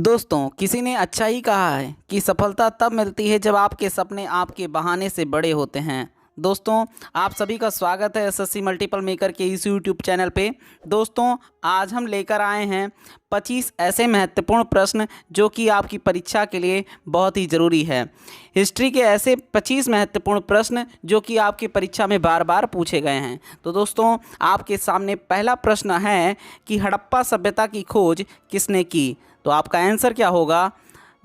दोस्तों, किसी ने अच्छा ही कहा है कि सफलता तब मिलती है जब आपके सपने आपके बहाने से बड़े होते हैं। दोस्तों, आप सभी का स्वागत है एसएससी मल्टीपल मेकर के इस यूट्यूब चैनल पे। दोस्तों, आज हम लेकर आए हैं 25 ऐसे महत्वपूर्ण प्रश्न जो कि आपकी परीक्षा के लिए बहुत ही ज़रूरी है। हिस्ट्री के ऐसे 25 महत्वपूर्ण प्रश्न जो कि आपकी परीक्षा में बार बार पूछे गए हैं। तो दोस्तों, आपके सामने पहला प्रश्न है कि हड़प्पा सभ्यता की खोज किसने की? तो आपका आंसर क्या होगा?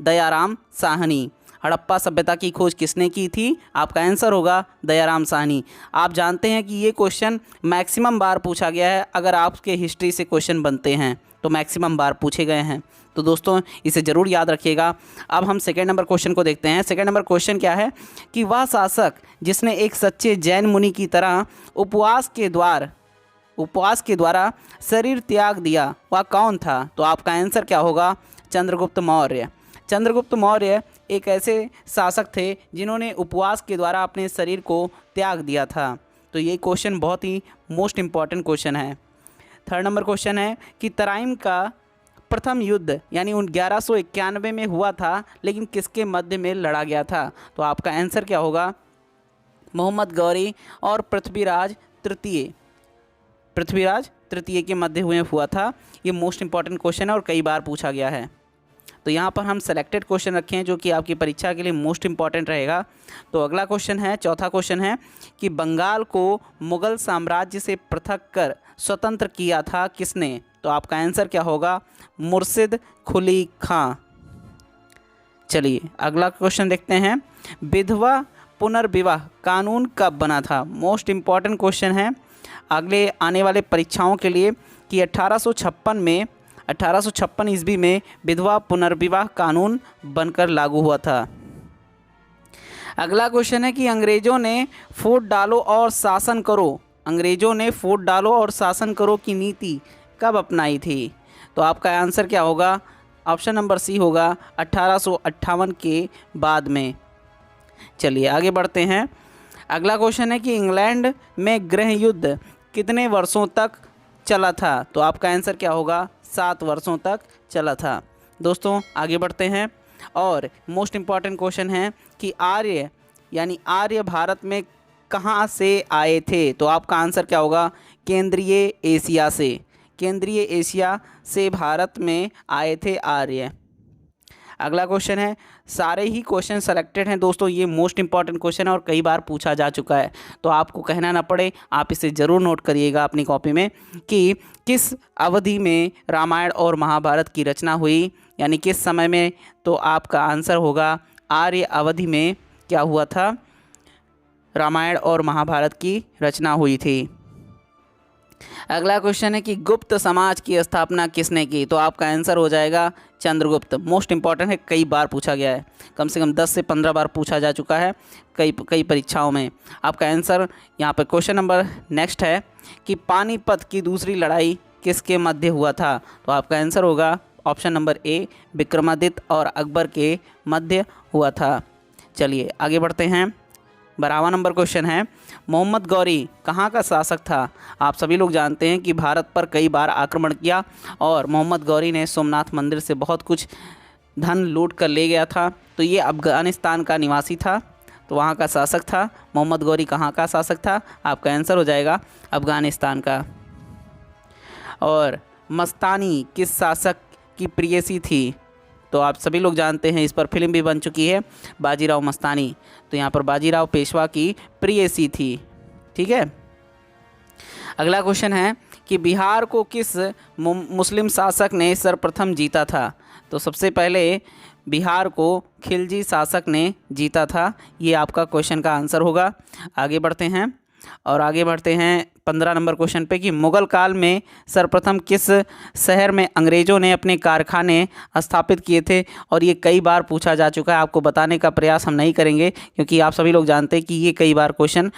दयाराम साहनी। हड़प्पा सभ्यता की खोज किसने की थी? आपका आंसर होगा दयाराम साहनी। आप जानते हैं कि ये क्वेश्चन मैक्सिमम बार पूछा गया है। अगर आपके हिस्ट्री से क्वेश्चन बनते हैं तो मैक्सिमम बार पूछे गए हैं। तो दोस्तों, इसे ज़रूर याद रखिएगा। अब हम सेकेंड नंबर क्वेश्चन को देखते हैं। सेकेंड नंबर क्वेश्चन क्या है कि वह शासक जिसने एक सच्चे जैन मुनि की तरह उपवास के द्वारा शरीर त्याग दिया, वह कौन था? तो आपका आंसर क्या होगा? चंद्रगुप्त मौर्य। चंद्रगुप्त मौर्य एक ऐसे शासक थे जिन्होंने उपवास के द्वारा अपने शरीर को त्याग दिया था। तो ये क्वेश्चन बहुत ही मोस्ट इम्पॉर्टेंट क्वेश्चन है। थर्ड नंबर क्वेश्चन है कि तराइन का प्रथम युद्ध यानी 1191 में हुआ था, लेकिन किसके मध्य में लड़ा गया था? तो आपका आंसर क्या होगा? मोहम्मद गौरी और पृथ्वीराज तृतीय के मध्य हुआ था। ये मोस्ट इंपॉर्टेंट क्वेश्चन है और कई बार पूछा गया है। तो यहाँ पर हम सेलेक्टेड क्वेश्चन रखे हैं जो कि आपकी परीक्षा के लिए मोस्ट इंपॉर्टेंट रहेगा। तो अगला क्वेश्चन है, चौथा क्वेश्चन है कि बंगाल को मुग़ल साम्राज्य से पृथक कर स्वतंत्र किया था किसने? तो आपका आंसर क्या होगा? मुर्शिद कुली खां। चलिए अगला क्वेश्चन देखते हैं। विधवा पुनर्विवाह कानून कब बना था? मोस्ट इम्पॉर्टेंट क्वेश्चन है अगले आने वाले परीक्षाओं के लिए कि 1856 ईस्वी में विधवा पुनर्विवाह कानून बनकर लागू हुआ था। अगला क्वेश्चन है कि अंग्रेज़ों ने फूट डालो और शासन करो की नीति कब अपनाई थी? तो आपका आंसर क्या होगा? ऑप्शन नंबर सी होगा 1858 के बाद में। चलिए आगे बढ़ते हैं। अगला क्वेश्चन है कि इंग्लैंड में गृह युद्ध कितने वर्षों तक चला था? तो आपका आंसर क्या होगा? 7 वर्षों तक चला था। दोस्तों आगे बढ़ते हैं और मोस्ट इम्पॉर्टेंट क्वेश्चन है कि आर्य भारत में कहाँ से आए थे? तो आपका आंसर क्या होगा? केंद्रीय एशिया से भारत में आए थे आर्य। अगला क्वेश्चन है, सारे ही क्वेश्चन सेलेक्टेड हैं दोस्तों। ये मोस्ट इंपॉर्टेंट क्वेश्चन है और कई बार पूछा जा चुका है, तो आपको कहना ना पड़े आप इसे ज़रूर नोट करिएगा अपनी कॉपी में कि किस अवधि में रामायण और महाभारत की रचना हुई, यानी किस समय में। तो आपका आंसर होगा आर्य अवधि में क्या हुआ था? रामायण और महाभारत की रचना हुई थी। अगला क्वेश्चन है कि गुप्त समाज की स्थापना किसने की? तो आपका आंसर हो जाएगा चंद्रगुप्त। मोस्ट इंपॉर्टेंट है, कई बार पूछा गया है, कम से कम 10 से 15 बार पूछा जा चुका है कई परीक्षाओं में। आपका आंसर यहाँ पर क्वेश्चन नंबर नेक्स्ट है कि पानीपत की दूसरी लड़ाई किसके मध्य हुआ था? तो आपका आंसर होगा ऑप्शन नंबर ए, विक्रमादित्य और अकबर के मध्य हुआ था। चलिए आगे बढ़ते हैं। 12वां नंबर क्वेश्चन है, मोहम्मद गौरी कहाँ का शासक था? आप सभी लोग जानते हैं कि भारत पर कई बार आक्रमण किया और मोहम्मद गौरी ने सोमनाथ मंदिर से बहुत कुछ धन लूट कर ले गया था। तो ये अफ़गानिस्तान का निवासी था, तो वहाँ का शासक था। मोहम्मद गौरी कहाँ का शासक था? आपका आंसर हो जाएगा अफ़गानिस्तान का। और मस्तानी किस शासक की प्रेयसी थी? तो आप सभी लोग जानते हैं, इस पर फिल्म भी बन चुकी है, बाजीराव मस्तानी। तो यहाँ पर बाजीराव पेशवा की प्रेयसी थी। ठीक है। अगला क्वेश्चन है कि बिहार को किस मुस्लिम शासक ने सर्वप्रथम जीता था? तो सबसे पहले बिहार को खिलजी शासक ने जीता था। ये आपका क्वेश्चन का आंसर होगा। आगे बढ़ते हैं 15 नंबर क्वेश्चन पे कि मुग़ल काल में सर्वप्रथम किस शहर में अंग्रेज़ों ने अपने कारखाने स्थापित किए थे? और ये कई बार पूछा जा चुका है, आपको बताने का प्रयास हम नहीं करेंगे क्योंकि आप सभी लोग जानते हैं कि ये कई बार क्वेश्चन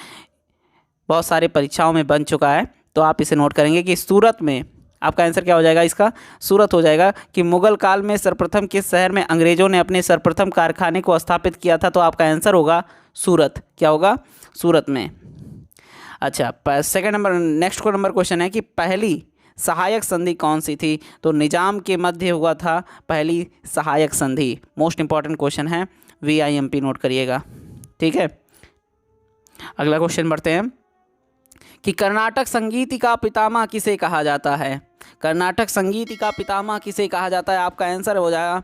बहुत सारे परीक्षाओं में बन चुका है। तो आप इसे नोट करेंगे कि सूरत में। आपका आंसर क्या हो जाएगा? इसका सूरत हो जाएगा कि मुग़ल काल में सर्वप्रथम किस शहर में अंग्रेज़ों ने अपने सर्वप्रथम कारखाने को स्थापित किया था? तो आपका आंसर होगा सूरत। क्या होगा? सूरत में। अच्छा, second number next number question है कि पहली सहायक संधि कौन सी थी? तो निजाम के मध्य हुआ था पहली सहायक संधि। मोस्ट इंपॉर्टेंट क्वेश्चन है, VIMP नोट करिएगा। ठीक है, अगला क्वेश्चन बढ़ते हैं कि कर्नाटक संगीत का पितामह किसे कहा जाता है? कर्नाटक संगीत का पितामह किसे कहा जाता है? आपका आंसर हो जाएगा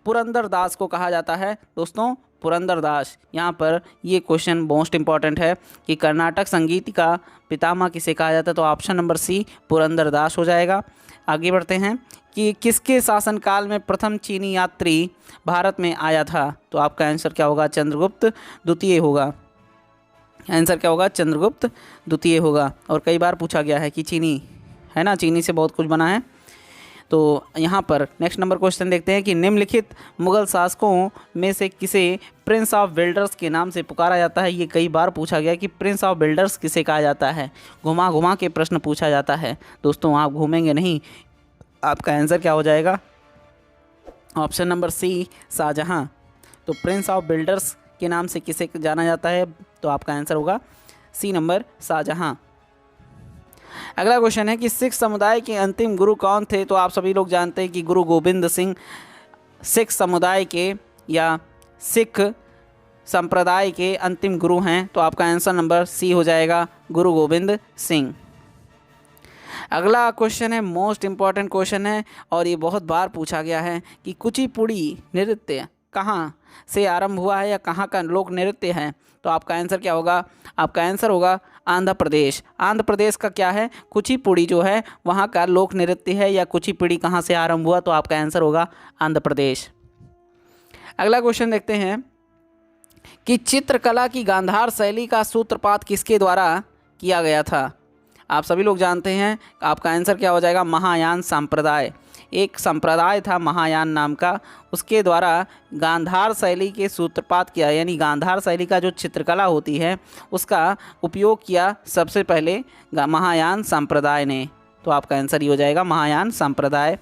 पुरंदर दास को कहा जाता है। दोस्तों पुरंदर दास, यहाँ पर ये क्वेश्चन मोस्ट इंपॉर्टेंट है कि कर्नाटक संगीत का पितामह किसे कहा जाता है? तो ऑप्शन नंबर सी पुरंदर दास हो जाएगा। आगे बढ़ते हैं कि किसके शासनकाल में प्रथम चीनी यात्री भारत में आया था? तो आपका आंसर क्या होगा? चंद्रगुप्त द्वितीय होगा। आंसर क्या होगा? चंद्रगुप्त द्वितीय होगा। और कई बार पूछा गया है कि चीनी है ना, चीनी से बहुत कुछ बना है। तो यहाँ पर नेक्स्ट नंबर क्वेश्चन देखते हैं कि निम्नलिखित मुगल शासकों में से किसे प्रिंस ऑफ बिल्डर्स के नाम से पुकारा जाता है? ये कई बार पूछा गया कि प्रिंस ऑफ बिल्डर्स किसे कहा जाता है। घुमा घुमा के प्रश्न पूछा जाता है। दोस्तों आप घूमेंगे नहीं, आपका आंसर क्या हो जाएगा? Option number C Shahjahan. तो प्रिंस ऑफ बिल्डर्स के नाम से किसे जाना जाता है? तो आपका आंसर होगा सी नंबर शाहजहाँ। अगला क्वेश्चन है कि सिख समुदाय के अंतिम गुरु कौन थे? तो आप सभी लोग जानते हैं कि गुरु गोविंद सिंह सिख समुदाय के या सिख संप्रदाय के अंतिम गुरु हैं। तो आपका आंसर नंबर सी हो जाएगा, गुरु गोविंद सिंह। अगला क्वेश्चन है मोस्ट इम्पॉर्टेंट क्वेश्चन है और ये बहुत बार पूछा गया है कि कुचिपुड़ी नृत्य कहाँ से आरंभ हुआ है या कहाँ का लोक नृत्य है? तो आपका आंसर क्या होगा? आपका आंसर होगा आंध्र प्रदेश। आंध्र प्रदेश का क्या है? कुचिपुड़ी जो है वहाँ का लोक नृत्य है या कुचिपुड़ी कहाँ से आरंभ हुआ? तो आपका आंसर होगा आंध्र प्रदेश। अगला क्वेश्चन देखते हैं कि चित्रकला की गांधार शैली का सूत्रपात किसके द्वारा किया गया था? आप सभी लोग जानते हैं, आपका आंसर क्या हो जाएगा? महायान संप्रदाय। एक संप्रदाय था महायान नाम का, उसके द्वारा गांधार शैली के सूत्रपात किया, यानी गांधार शैली का जो चित्रकला होती है उसका उपयोग किया सबसे पहले महायान संप्रदाय ने। तो आपका आंसर ये हो जाएगा महायान संप्रदाय।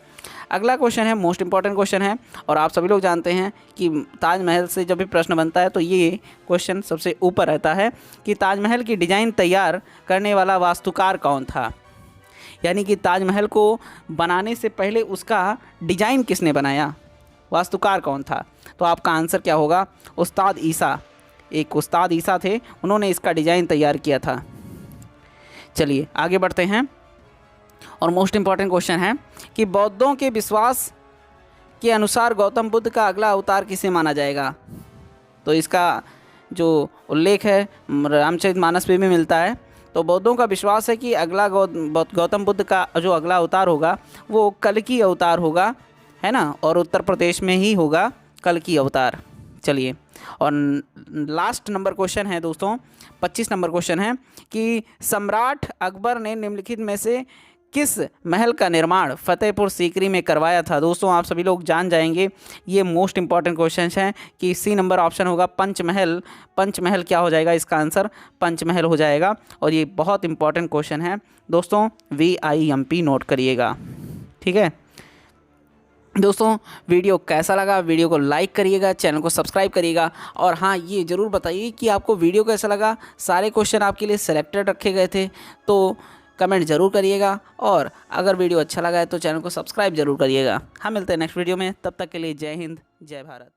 अगला क्वेश्चन है मोस्ट इंपॉर्टेंट क्वेश्चन है और आप सभी लोग जानते हैं कि ताजमहल से जब भी प्रश्न बनता है तो ये क्वेश्चन सबसे ऊपर रहता है कि ताजमहल की डिज़ाइन तैयार करने वाला वास्तुकार कौन था? यानी कि ताजमहल को बनाने से पहले उसका डिज़ाइन किसने बनाया, वास्तुकार कौन था? तो आपका आंसर क्या होगा? उस्ताद ईसा। एक उस्ताद ईसा थे, उन्होंने इसका डिज़ाइन तैयार किया था। चलिए आगे बढ़ते हैं और मोस्ट इम्पॉर्टेंट क्वेश्चन है कि बौद्धों के विश्वास के अनुसार गौतम बुद्ध का अगला अवतार किसे माना जाएगा? तो इसका जो उल्लेख है रामचरितमानस में भी मिलता है। तो बौद्धों का विश्वास है कि अगला गौतम बुद्ध का जो अगला अवतार होगा वो कल्कि अवतार होगा, है ना, और उत्तर प्रदेश में ही होगा कल्कि अवतार। चलिए और लास्ट नंबर क्वेश्चन है दोस्तों, 25 नंबर क्वेश्चन है कि सम्राट अकबर ने निम्नलिखित में से किस महल का निर्माण फतेहपुर सीकरी में करवाया था? दोस्तों आप सभी लोग जान जाएंगे, ये मोस्ट इंपॉर्टेंट क्वेश्चन हैं कि सी नंबर ऑप्शन होगा पंचमहल। पंचमहल क्या हो जाएगा? इसका आंसर पंचमहल हो जाएगा। और ये बहुत इंपॉर्टेंट क्वेश्चन है दोस्तों, VIMP नोट करिएगा। ठीक है दोस्तों, वीडियो कैसा लगा? वीडियो को लाइक करिएगा, चैनल को सब्सक्राइब करिएगा और हाँ ये ज़रूर बताइए कि आपको वीडियो कैसा लगा। सारे क्वेश्चन आपके लिए सिलेक्टेड रखे गए थे, तो कमेंट ज़रूर करिएगा और अगर वीडियो अच्छा लगा है तो चैनल को सब्सक्राइब ज़रूर करिएगा। हम मिलते हैं नेक्स्ट वीडियो में, तब तक के लिए जय हिंद, जय भारत।